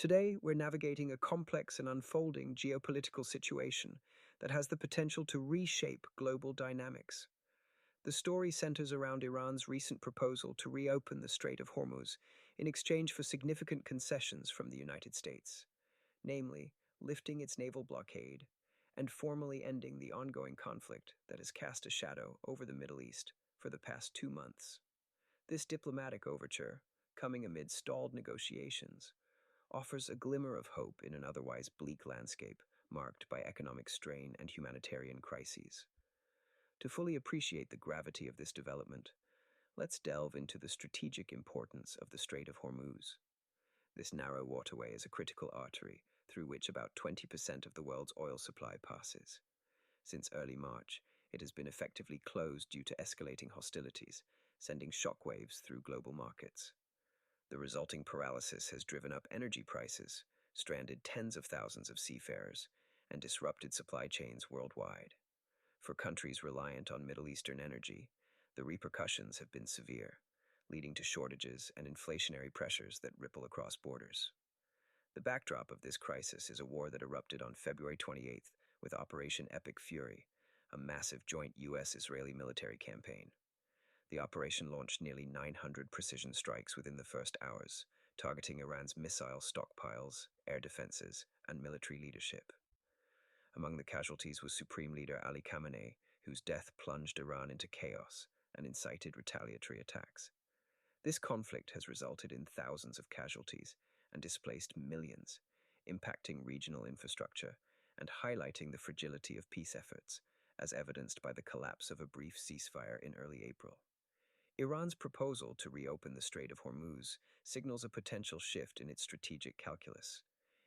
Today, we're navigating a complex and unfolding geopolitical situation that has the potential to reshape global dynamics. The story centers around Iran's recent proposal to reopen the Strait of Hormuz in exchange for significant concessions from the United States, namely, lifting its naval blockade and formally ending the ongoing conflict that has cast a shadow over the Middle East for the past 2 months. This diplomatic overture, coming amid stalled negotiations, offers a glimmer of hope in an otherwise bleak landscape marked by economic strain and humanitarian crises. To fully appreciate the gravity of this development, let's delve into the strategic importance of the Strait of Hormuz. This narrow waterway is a critical artery through which about 20% of the world's oil supply passes. Since early March, it has been effectively closed due to escalating hostilities, sending shockwaves through global markets. The resulting paralysis has driven up energy prices, stranded tens of thousands of seafarers, and disrupted supply chains worldwide. For countries reliant on Middle Eastern energy, the repercussions have been severe, leading to shortages and inflationary pressures that ripple across borders. The backdrop of this crisis is a war that erupted on February 28th with Operation Epic Fury, a massive joint U.S. Israeli military campaign. The operation launched nearly 900 precision strikes within the first hours, targeting Iran's missile stockpiles, air defenses, and military leadership. Among the casualties was Supreme Leader Ali Khamenei, whose death plunged Iran into chaos and incited retaliatory attacks. This conflict has resulted in thousands of casualties and displaced millions, impacting regional infrastructure and highlighting the fragility of peace efforts, as evidenced by the collapse of a brief ceasefire in early April. Iran's proposal to reopen the Strait of Hormuz signals a potential shift in its strategic calculus.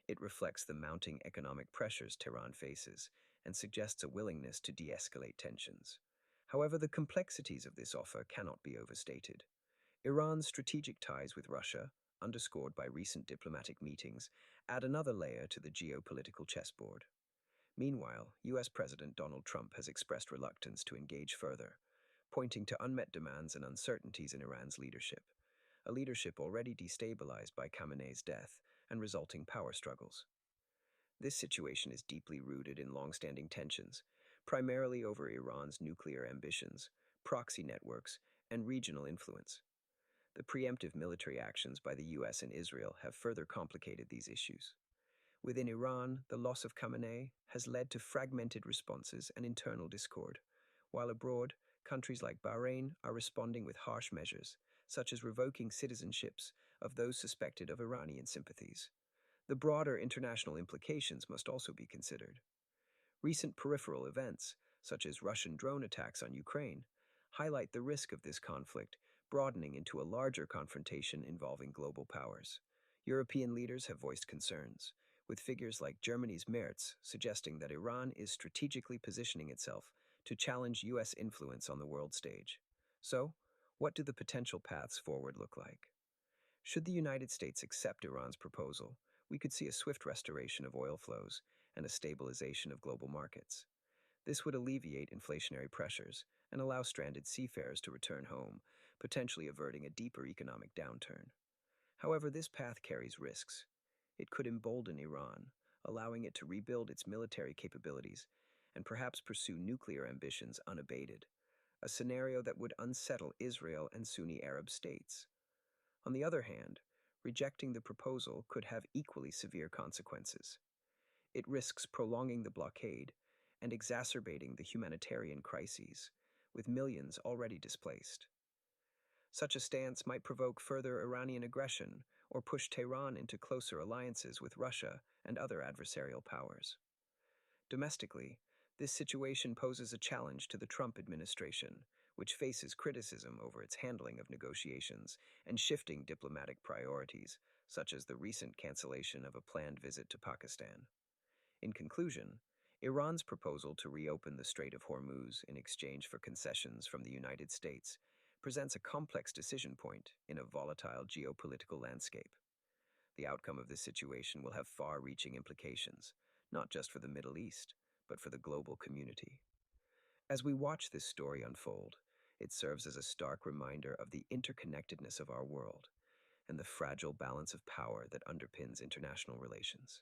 It reflects the mounting economic pressures Tehran faces and suggests a willingness to de-escalate tensions. However, the complexities of this offer cannot be overstated. Iran's strategic ties with Russia, underscored by recent diplomatic meetings, add another layer to the geopolitical chessboard. Meanwhile, U.S. President Donald Trump has expressed reluctance to engage further, pointing to unmet demands and uncertainties in Iran's leadership, a leadership already destabilized by Khamenei's death and resulting power struggles. This situation is deeply rooted in long-standing tensions, primarily over Iran's nuclear ambitions, proxy networks, and regional influence. The preemptive military actions by the U.S. and Israel have further complicated these issues. Within Iran, the loss of Khamenei has led to fragmented responses and internal discord, while abroad, countries like Bahrain are responding with harsh measures, such as revoking citizenships of those suspected of Iranian sympathies. The broader international implications must also be considered. Recent peripheral events, such as Russian drone attacks on Ukraine, highlight the risk of this conflict broadening into a larger confrontation involving global powers. European leaders have voiced concerns, with figures like Germany's Merz suggesting that Iran is strategically positioning itself to challenge U.S. influence on the world stage. So, what do the potential paths forward look like? Should the United States accept Iran's proposal, we could see a swift restoration of oil flows and a stabilization of global markets. This would alleviate inflationary pressures and allow stranded seafarers to return home, potentially averting a deeper economic downturn. However, this path carries risks. It could embolden Iran, allowing it to rebuild its military capabilities and perhaps pursue nuclear ambitions unabated, a scenario that would unsettle Israel and Sunni Arab states. On the other hand, rejecting the proposal could have equally severe consequences. It risks prolonging the blockade and exacerbating the humanitarian crises, with millions already displaced. Such a stance might provoke further Iranian aggression or push Tehran into closer alliances with Russia and other adversarial powers. Domestically, this situation poses a challenge to the Trump administration, which faces criticism over its handling of negotiations and shifting diplomatic priorities, such as the recent cancellation of a planned visit to Pakistan. In conclusion, Iran's proposal to reopen the Strait of Hormuz in exchange for concessions from the United States presents a complex decision point in a volatile geopolitical landscape. The outcome of this situation will have far-reaching implications, not just for the Middle East, but for the global community. As we watch this story unfold, it serves as a stark reminder of the interconnectedness of our world. and the fragile balance of power that underpins international relations.